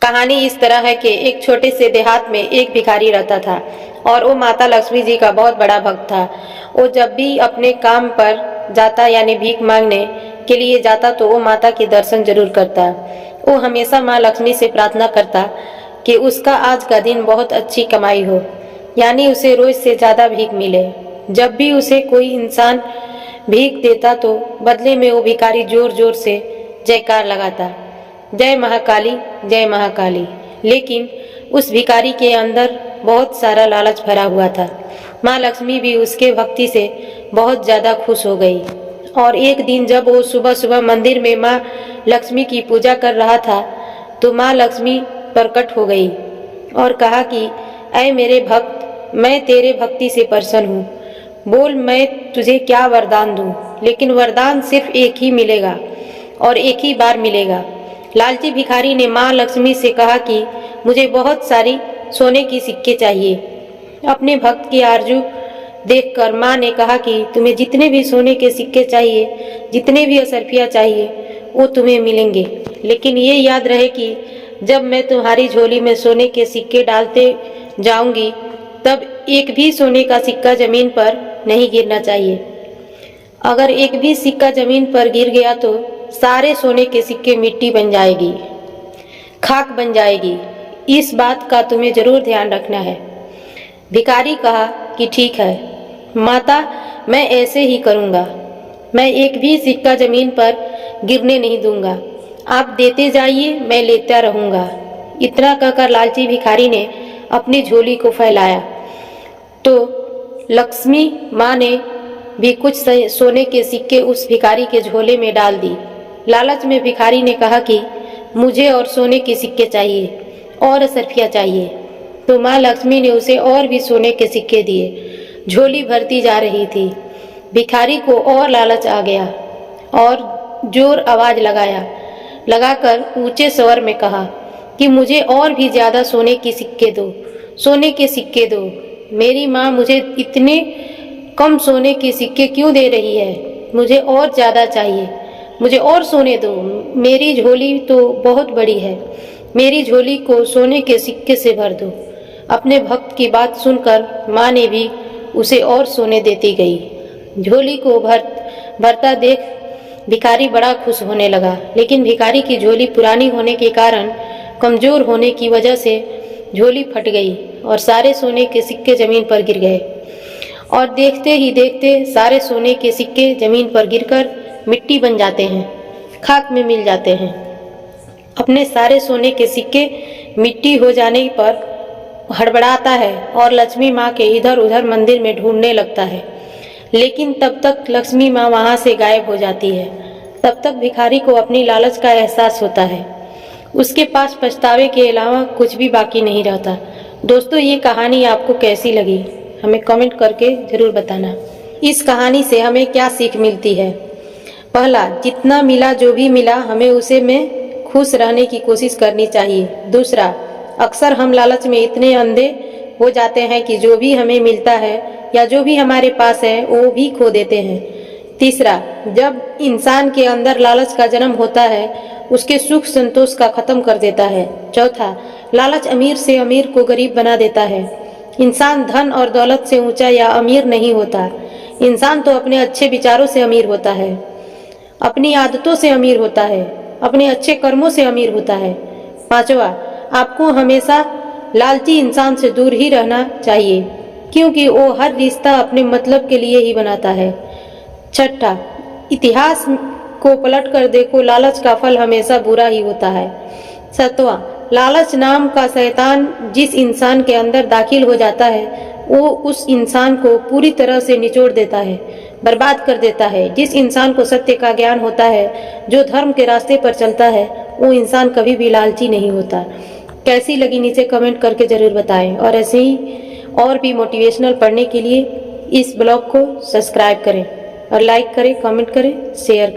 कहानी इस तरह है कि एक छोटे से देहात में एक भिखारी रहता था और वो माता लक्ष्मी जी का बहुत बड़ा भक्त था। वो जब भी अपने काम पर जाता यानी भीख मांगने के लिए जाता तो वो माता के दर्शन जरूर करता। वो हमेशा माँ लक्ष्मी से प्रार्थना करता कि उसका आज का दिन बहुत अच्छी कमाई हो, यानी उसे रोज से ज्यादा भीख मिले। जब भी उसे कोई इंसान भीख देता तो बदले में वो भिखारी जोर जोर से जयकार लगाता, जय महाकाली जय महाकाली। लेकिन उस भिखारी के अंदर बहुत सारा लालच भरा हुआ था। माँ लक्ष्मी भी उसके भक्ति से बहुत ज्यादा खुश हो गई और एक दिन जब वो सुबह सुबह मंदिर में माँ लक्ष्मी की पूजा कर रहा था तो माँ लक्ष्मी प्रकट हो गई और कहा कि ऐ मेरे भक्त, मैं तेरे भक्ति से प्रसन्न हूँ, बोल मैं तुझे क्या वरदान दूँ। लेकिन वरदान सिर्फ एक ही मिलेगा और एक ही बार मिलेगा। लालची भिखारी ने माँ लक्ष्मी से कहा कि मुझे बहुत सारी सोने की सिक्के चाहिए। अपने भक्त की आरजू देखकर माँ ने कहा कि तुम्हें जितने भी सोने के सिक्के चाहिए, जितने भी असरफियाँ चाहिए, वो तुम्हें मिलेंगे। लेकिन ये याद रहे कि जब मैं तुम्हारी झोली में सोने के सिक्के डालते जाऊंगी तब एक भी सोने का सिक्का जमीन पर नहीं गिरना चाहिए। अगर एक भी सिक्का जमीन पर गिर गया तो सारे सोने के सिक्के मिट्टी बन जाएगी, खाक बन जाएगी। इस बात का तुम्हें जरूर ध्यान रखना है। भिखारी कहा कि ठीक है माता, मैं ऐसे ही करूँगा। मैं एक भी सिक्का जमीन पर गिरने नहीं दूंगा। आप देते जाइए, मैं लेता रहूँगा। इतना कहकर लालची भिखारी ने अपनी झोली को फैलाया तो लक्ष्मी माँ ने भी कुछ सोने के सिक्के उस भिखारी के झोले में डाल दी। लालच में भिखारी ने कहा कि मुझे और सोने के सिक्के चाहिए और असरफियाँ चाहिए। तो माँ लक्ष्मी ने उसे और भी सोने के सिक्के दिए। झोली भरती जा रही थी। भिखारी को और लालच आ गया और जोर आवाज लगाकर ऊंचे स्वर में कहा कि मुझे और भी ज्यादा सोने के सिक्के दो, सोने के सिक्के दो। मेरी माँ मुझे इतने कम सोने के सिक्के क्यों दे रही है? मुझे और ज्यादा चाहिए, मुझे और सोने दो। मेरी झोली तो बहुत बड़ी है, मेरी झोली को सोने के सिक्के से भर दो। अपने भक्त की बात सुनकर माँ ने भी उसे और सोने देती गई। झोली को भरता देख भिखारी बड़ा खुश होने लगा। लेकिन भिखारी की झोली पुरानी होने के कारण कमजोर होने की वजह से झोली फट गई और सारे सोने के सिक्के जमीन पर गिर गए। और देखते ही देखते सारे सोने के सिक्के जमीन पर गिरकर मिट्टी बन जाते हैं, खाक में मिल जाते हैं। अपने सारे सोने के सिक्के मिट्टी हो जाने पर हड़बड़ाता है और लक्ष्मी माँ के इधर उधर मंदिर में ढूंढने लगता है। लेकिन तब तक लक्ष्मी माँ वहाँ से गायब हो जाती है। तब तक भिखारी को अपनी लालच का एहसास होता है। उसके पास पछतावे के अलावा कुछ भी बाकी नहीं रहता। दोस्तों, ये कहानी आपको कैसी लगी हमें कमेंट करके जरूर बताना। इस कहानी से हमें क्या सीख मिलती है? पहला, जितना मिला जो भी मिला हमें उसे में खुश रहने की कोशिश करनी चाहिए। दूसरा, अक्सर हम लालच में इतने अंधे हो जाते हैं कि जो भी हमें मिलता है या जो भी हमारे पास है वो भी खो देते हैं। तीसरा, जब इंसान के अंदर लालच का जन्म होता है उसके सुख संतोष का खत्म कर देता है। चौथा, लालच अमीर से अमीर को गरीब बना देता है। इंसान धन और दौलत से ऊंचा या अमीर नहीं होता। इंसान तो अपने अच्छे विचारों से अमीर होता है, अपनी आदतों से अमीर होता है, अपने अच्छे कर्मों से अमीर होता है। पांचवा, आपको हमेशा लालची इंसान से दूर ही रहना चाहिए क्योंकि वो हर रिश्ता अपने मतलब के लिए ही बनाता है। छठा, इतिहास को पलट कर देखो, लालच का फल हमेशा बुरा ही होता है। सातवां, लालच नाम का शैतान जिस इंसान के अंदर दाखिल हो जाता है वो उस इंसान को पूरी तरह से निचोड़ देता है, बर्बाद कर देता है। जिस इंसान को सत्य का ज्ञान होता है, जो धर्म के रास्ते पर चलता है, वो इंसान कभी भी लालची नहीं होता। कैसी लगी नीचे कमेंट करके जरूर बताएं और ऐसे ही और भी मोटिवेशनल पढ़ने के लिए इस ब्लॉग को सब्सक्राइब करें और लाइक करें, कमेंट करें, शेयर करें।